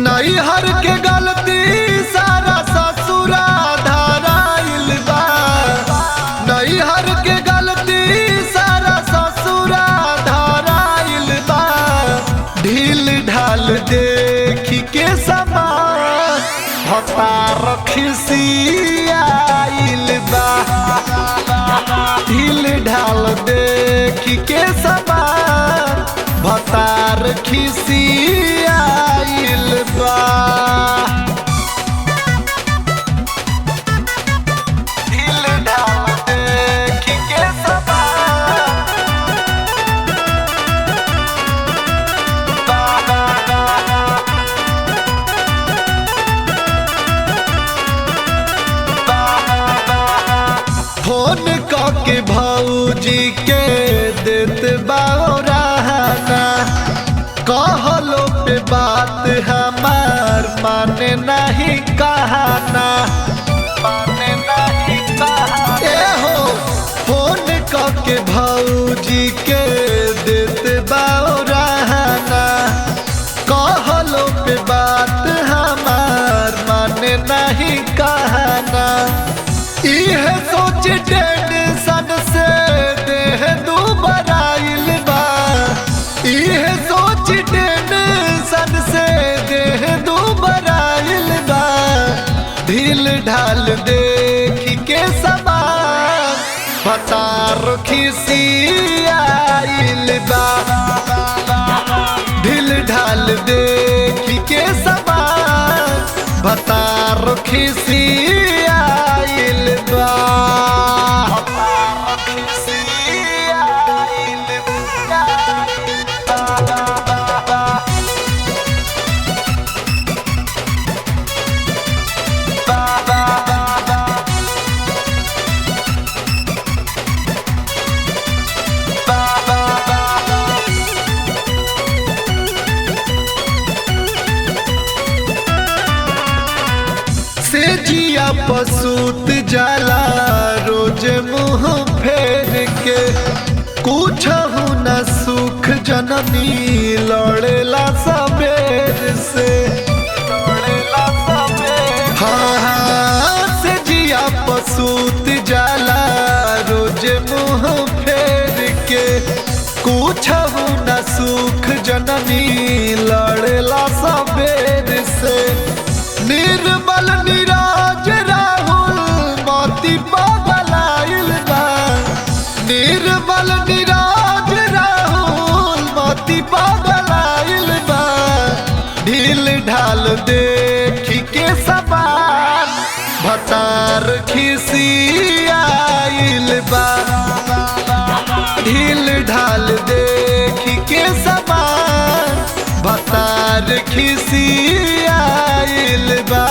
नैहर के गलती सारा ससुरा धराइल बा। नैहर के गलती सारा ससुरा धराइल बा। ढील ढाल देखी के समान भतार खिसियाइल बा। ढील ढाल देखी के समान भतार खिसियाइल बा। ढील ढाल देखी के समान फोन के भौजी के देत बाना कहलो पे बात हमार माने नहीं कहना। माने नहीं कहना हो फोन के भौजी के देत बाना कहलो पे बात हमार माने नहीं कहना। इह सोच टेंशन से देह दुबराइल बा। इह सोच टेंशन से देह दुबराइल बा। ढील ढाल देखी के समान भतार खिसियाइल बा। ढील ढाल देखी के समान भतार खिसियाइल बा। से जिया पसूत जाला रोज मुँह फेर के कुछ न सुख जननी लड़ेला सबेर से। हाँ से जिया पसूत जाला रोज मुँह फेर के कुछ न सुख जननी लड़ेला सबेर से। निर्मल निराज राहुल मोती पगलाइल बा। निर्मल निराज राहुल मोती पगलाइल बा। ढील ढाल देखी के समान भतार खिसियाइल बा। ढील ढाल देखी के समान भतार खिसियाइल बा।